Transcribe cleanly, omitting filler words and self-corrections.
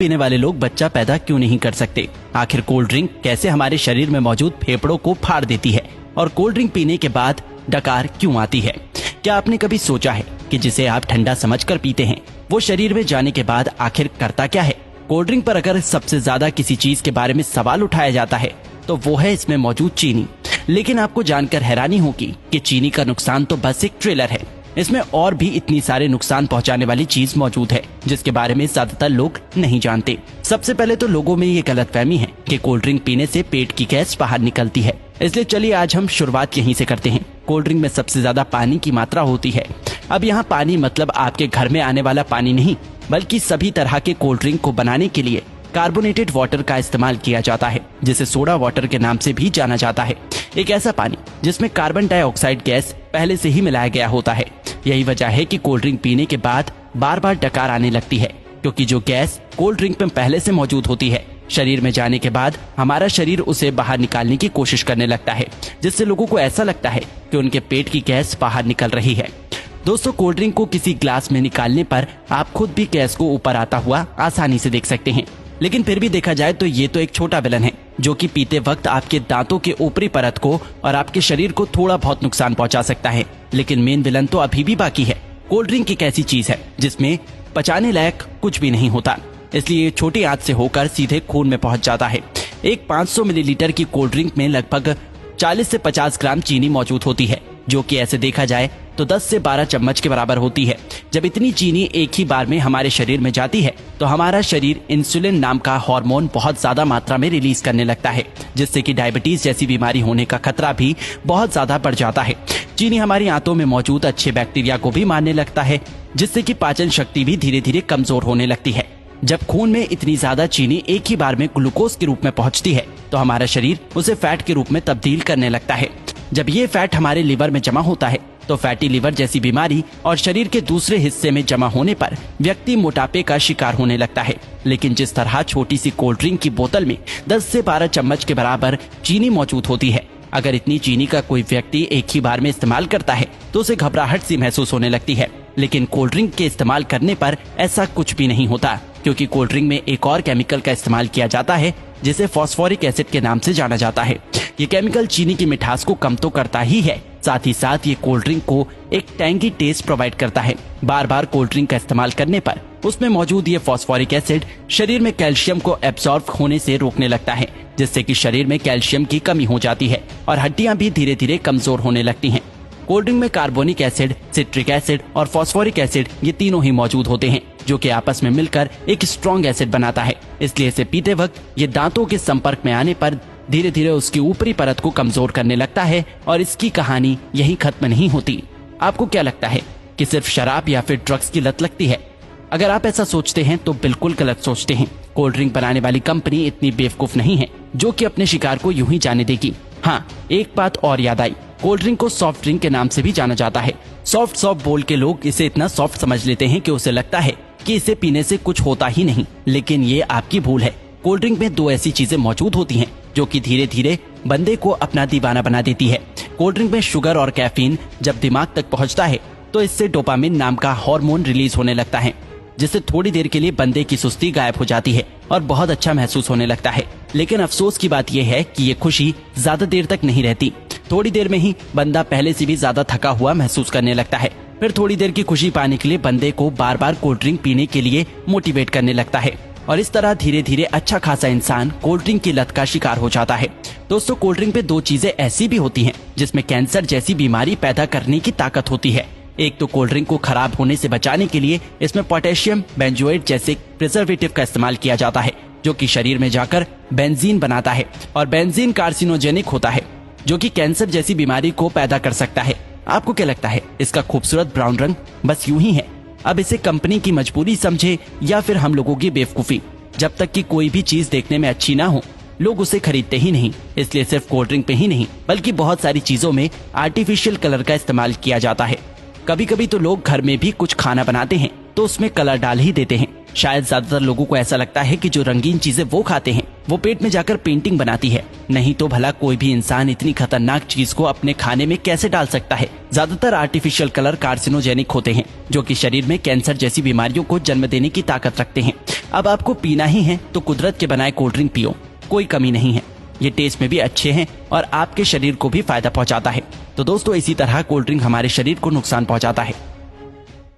पीने वाले लोग बच्चा पैदा क्यों नहीं कर सकते? आखिर कोल्ड ड्रिंक कैसे हमारे शरीर में मौजूद फेफड़ों को फाड़ देती है और कोल्ड ड्रिंक पीने के बाद डकार क्यों आती है? क्या आपने कभी सोचा है कि जिसे आप ठंडा समझकर पीते हैं वो शरीर में जाने के बाद आखिर करता क्या है? कोल्ड ड्रिंक पर अगर सबसे ज्यादा किसी चीज के बारे में सवाल उठाया जाता है तो वो है इसमें मौजूद चीनी। लेकिन आपको जानकर हैरानी होगी कि चीनी का नुकसान तो बस एक ट्रेलर है। इसमें और भी इतनी सारे नुकसान पहुंचाने वाली चीज मौजूद है जिसके बारे में ज्यादातर लोग नहीं जानते। सबसे पहले तो लोगों में ये गलतफहमी है कि कोल्ड ड्रिंक पीने से पेट की गैस बाहर निकलती है। इसलिए चलिए आज हम शुरुआत यहीं से करते हैं। कोल्ड ड्रिंक में सबसे ज्यादा पानी की मात्रा होती है। अब यहाँ पानी मतलब आपके घर में आने वाला पानी नहीं, बल्कि सभी तरह के कोल्ड ड्रिंक को बनाने के लिए कार्बोनेटेड वाटर का इस्तेमाल किया जाता है, जिसे सोडा वाटर के नाम से भी जाना जाता है। एक ऐसा पानी जिसमें कार्बन डाइऑक्साइड गैस पहले से ही मिलाया गया होता है। यही वजह है कि कोल्ड ड्रिंक पीने के बाद बार बार डकार आने लगती है, क्योंकि जो गैस कोल्ड ड्रिंक में पहले से मौजूद होती है शरीर में जाने के बाद हमारा शरीर उसे बाहर निकालने की कोशिश करने लगता है, जिससे लोगों को ऐसा लगता है कि उनके पेट की गैस बाहर निकल रही है। दोस्तों, कोल्ड ड्रिंक को किसी ग्लास में निकालने पर आप खुद भी गैस को ऊपर आता हुआ आसानी से देख सकते हैं। लेकिन फिर भी देखा जाए तो ये तो एक छोटा विलन है जो कि पीते वक्त आपके दांतों के ऊपरी परत को और आपके शरीर को थोड़ा बहुत नुकसान पहुंचा सकता है। लेकिन मेन विलन तो अभी भी बाकी है। कोल्ड ड्रिंक एक ऐसी चीज है जिसमें पचाने लायक कुछ भी नहीं होता, इसलिए छोटी आंच से होकर सीधे खून में पहुंच जाता है। एक 500 मिलीलीटर की कोल्ड ड्रिंक में लगभग 40 से 50 ग्राम चीनी मौजूद होती है, जो कि ऐसे देखा जाए तो 10 से 12 चम्मच के बराबर होती है। जब इतनी चीनी एक ही बार में हमारे शरीर में जाती है तो हमारा शरीर इंसुलिन नाम का हार्मोन बहुत ज्यादा मात्रा में रिलीज करने लगता है, जिससे कि डायबिटीज जैसी बीमारी होने का खतरा भी बहुत ज्यादा बढ़ जाता है। चीनी हमारी आंतों में मौजूद अच्छे बैक्टीरिया को भी मारने लगता है, जिससे कि पाचन शक्ति भी धीरे धीरे कमजोर होने लगती है। जब खून में इतनी ज्यादा चीनी एक ही बार में ग्लूकोज के रूप में पहुंचती है तो हमारा शरीर उसे फैट के रूप में तब्दील करने लगता है। जब ये फैट हमारे लिवर में जमा होता है तो फैटी लिवर जैसी बीमारी और शरीर के दूसरे हिस्से में जमा होने पर व्यक्ति मोटापे का शिकार होने लगता है। लेकिन जिस तरह छोटी सी कोल्ड ड्रिंक की बोतल में 10 से 12 चम्मच के बराबर चीनी मौजूद होती है, अगर इतनी चीनी का कोई व्यक्ति एक ही बार में इस्तेमाल करता है तो उसे घबराहट सी महसूस होने लगती है। लेकिन कोल्ड ड्रिंक के इस्तेमाल करने पर ऐसा कुछ भी नहीं होता, क्योंकि कोल्ड ड्रिंक में एक और केमिकल का इस्तेमाल किया जाता है जिसे फॉस्फोरिक एसिड के नाम से जाना जाता है। ये केमिकल चीनी की मिठास को कम तो करता ही है, साथ ही साथ ये कोल्ड ड्रिंक को एक टैंगी टेस्ट प्रोवाइड करता है। बार बार कोल्ड ड्रिंक का इस्तेमाल करने पर उसमें मौजूद ये फॉस्फोरिक एसिड शरीर में कैल्शियम को एब्सॉर्ब होने से रोकने लगता है, जिससे कि शरीर में कैल्शियम की कमी हो जाती है और हड्डियां भी धीरे धीरे कमजोर होने लगती हैं। कोल्ड ड्रिंक में कार्बोनिक एसिड, सिट्रिक एसिड और फॉस्फोरिक एसिड ये तीनों ही मौजूद होते हैं, जो कि आपस में मिलकर एक स्ट्रॉन्ग एसिड बनाता है। इसलिए इसे पीते वक्त ये दांतों के संपर्क में आने पर धीरे धीरे उसकी ऊपरी परत को कमजोर करने लगता है और इसकी कहानी यही खत्म नहीं होती। आपको क्या लगता है कि सिर्फ शराब या फिर ड्रग्स की लत लगती है? अगर आप ऐसा सोचते हैं तो बिल्कुल गलत सोचते हैं। कोल्ड ड्रिंक बनाने वाली कंपनी इतनी बेवकूफ नहीं है जो कि अपने शिकार को यूं ही जाने देगी। हाँ, एक बात और याद आई, कोल्ड ड्रिंक को सॉफ्ट ड्रिंक के नाम से भी जाना जाता है। सॉफ्ट बोल के लोग इसे इतना सॉफ्ट समझ लेते हैं कि उसे लगता है कि इसे पीने से कुछ होता ही नहीं, लेकिन ये आपकी भूल है। कोल्ड ड्रिंक में दो ऐसी चीजें मौजूद होती हैं जो कि धीरे धीरे बंदे को अपना दीवाना बना देती है। कोल्ड ड्रिंक में शुगर और कैफीन जब दिमाग तक पहुंचता है तो इससे डोपामिन नाम का हार्मोन रिलीज होने लगता है, जिससे थोड़ी देर के लिए बंदे की सुस्ती गायब हो जाती है और बहुत अच्छा महसूस होने लगता है। लेकिन अफसोस की बात यह है कि ये खुशी ज्यादा देर तक नहीं रहती। थोड़ी देर में ही बंदा पहले से भी ज्यादा थका हुआ महसूस करने लगता है। फिर थोड़ी देर की खुशी पाने के लिए बंदे को बार बार कोल्ड ड्रिंक पीने के लिए मोटिवेट करने लगता है और इस तरह धीरे धीरे अच्छा खासा इंसान कोल्ड ड्रिंक की लत का शिकार हो जाता है। दोस्तों, कोल्ड ड्रिंक पे दो चीजें ऐसी भी होती हैं जिसमें कैंसर जैसी बीमारी पैदा करने की ताकत होती है। एक तो कोल्ड ड्रिंक को खराब होने से बचाने के लिए इसमें पोटेशियम बेंजोएट जैसे प्रिजर्वेटिव का इस्तेमाल किया जाता है, जो कि शरीर में जाकर बेंजीन बनाता है और बेंजीन कार्सिनोजेनिक होता है, जो कि कैंसर जैसी बीमारी को पैदा कर सकता है। आपको क्या लगता है इसका खूबसूरत ब्राउन रंग बस यूं ही है? अब इसे कंपनी की मजबूरी समझे या फिर हम लोगों की बेवकूफी? जब तक कि कोई भी चीज देखने में अच्छी ना हो लोग उसे खरीदते ही नहीं। इसलिए सिर्फ कोल्ड ड्रिंक पे ही नहीं बल्कि बहुत सारी चीजों में आर्टिफिशियल कलर का इस्तेमाल किया जाता है। कभी कभी तो लोग घर में भी कुछ खाना बनाते हैं तो उसमें कलर डाल ही देते हैं। शायद ज्यादातर लोगों को ऐसा लगता है कि जो रंगीन चीजें वो खाते हैं वो पेट में जाकर पेंटिंग बनाती है, नहीं तो भला कोई भी इंसान इतनी खतरनाक चीज को अपने खाने में कैसे डाल सकता है। ज्यादातर आर्टिफिशियल कलर कार्सिनोजेनिक होते हैं, जो कि शरीर में कैंसर जैसी बीमारियों को जन्म देने की ताकत रखते हैं। अब आपको पीना ही है तो कुदरत के बनाए कोल्ड ड्रिंक पियो, कोई कमी नहीं है। ये टेस्ट में भी अच्छे हैं और आपके शरीर को भी फायदा पहुंचाता है। तो दोस्तों, इसी तरह कोल्ड ड्रिंक हमारे शरीर को नुकसान पहुंचाता है।